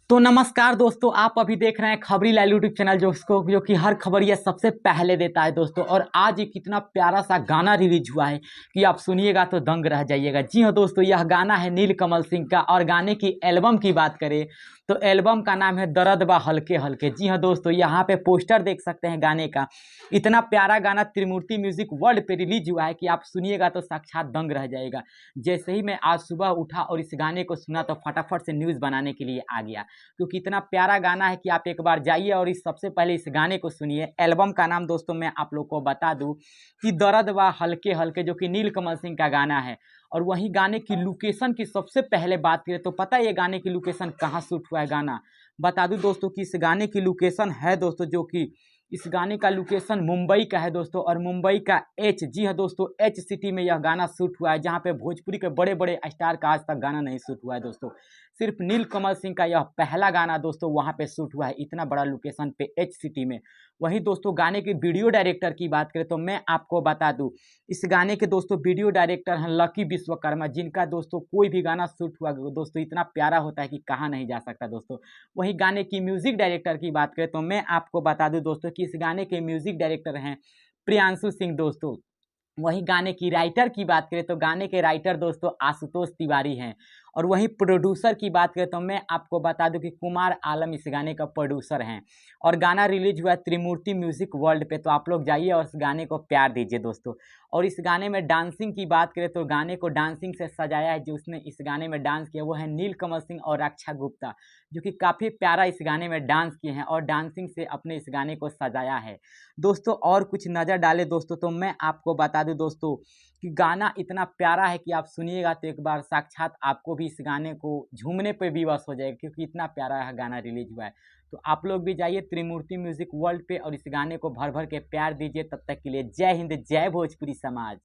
तो नमस्कार दोस्तों, आप अभी देख रहे हैं खबरी लाइव यूट्यूब चैनल जो कि हर खबर यह सबसे पहले देता है दोस्तों। और आज एक इतना प्यारा सा गाना रिलीज हुआ है कि आप सुनिएगा तो दंग रह जाइएगा। जी हाँ दोस्तों, यह गाना है नीलकमल सिंह का। और गाने की एल्बम की बात करें तो एल्बम का नाम है दर्द बा हल्के हल्के। जी हाँ दोस्तों, यहाँ पे पोस्टर देख सकते हैं गाने का। इतना प्यारा गाना त्रिमूर्ति म्यूजिक वर्ल्ड पे रिलीज हुआ है कि आप सुनिएगा तो साक्षात दंग रह जाएगा। जैसे ही मैं आज सुबह उठा और इस गाने को सुना तो फटाफट से न्यूज़ बनाने के लिए आ गया, क्योंकि इतना प्यारा गाना है कि आप एक बार जाइए और इस सबसे पहले इस गाने को सुनिए। एल्बम का नाम दोस्तों मैं आप लोग को बता दूं कि दर्द व हल्के हल्के, जो कि नीलकमल सिंह का गाना है। और वहीं गाने की लोकेशन की सबसे पहले बात करें तो पता है ये गाने की लोकेशन कहाँ शूट हुआ है। गाना बता दूं दोस्तों कि इस गाने की लोकेशन है दोस्तों, जो कि इस गाने का लोकेशन मुंबई का है दोस्तों। और मुंबई का एच, जी हाँ दोस्तों, एच सिटी में यह गाना शूट हुआ है, जहाँ पे भोजपुरी के बड़े बड़े स्टार का आज तक गाना नहीं शूट हुआ है दोस्तों। सिर्फ नीलकमल सिंह का यह पहला गाना दोस्तों वहाँ पे शूट हुआ है, इतना बड़ा लोकेशन पे एच सिटी में। वहीं दोस्तों गाने के वीडियो डायरेक्टर की बात करें तो मैं आपको बता दूं, इस गाने के दोस्तों वीडियो डायरेक्टर हैं लकी विश्वकर्मा, जिनका दोस्तों कोई भी गाना शूट हुआ दोस्तों इतना प्यारा होता है कि कहा नहीं जा सकता दोस्तों। वहीं गाने की म्यूजिक डायरेक्टर की बात करें तो मैं आपको बता दूं दोस्तों कि इस गाने के म्यूजिक डायरेक्टर हैं प्रियांशु सिंह दोस्तों। वहीं गाने की राइटर की बात करें तो गाने के राइटर दोस्तों आशुतोष तिवारी हैं। और वहीं प्रोड्यूसर की बात करें तो मैं आपको बता दूं कि कुमार आलम इस गाने का प्रोड्यूसर हैं। और गाना रिलीज हुआ है त्रिमूर्ति म्यूजिक वर्ल्ड पे, तो आप लोग जाइए और इस गाने को प्यार दीजिए दोस्तों। और इस गाने में डांसिंग की बात करें तो गाने को डांसिंग से सजाया है, जो उसने इस गाने में डांस किया वो है नीलकमल सिंह और रक्षा गुप्ता, जो कि काफ़ी प्यारा इस गाने में डांस किए हैं और डांसिंग से अपने इस गाने को सजाया है दोस्तों। और कुछ नज़र डाले दोस्तों तो मैं आपको बता दूं दोस्तों कि गाना इतना प्यारा है कि आप सुनिएगा तो एक बार साक्षात आपको भी इस गाने को झूमने पे विवश हो जाएगा, क्योंकि इतना प्यारा है गाना रिलीज हुआ है। तो आप लोग भी जाइए त्रिमूर्ति म्यूजिक वर्ल्ड पे और इस गाने को भर भर के प्यार दीजिए। तब तक के लिए जय हिंद, जय भोजपुरी समाज।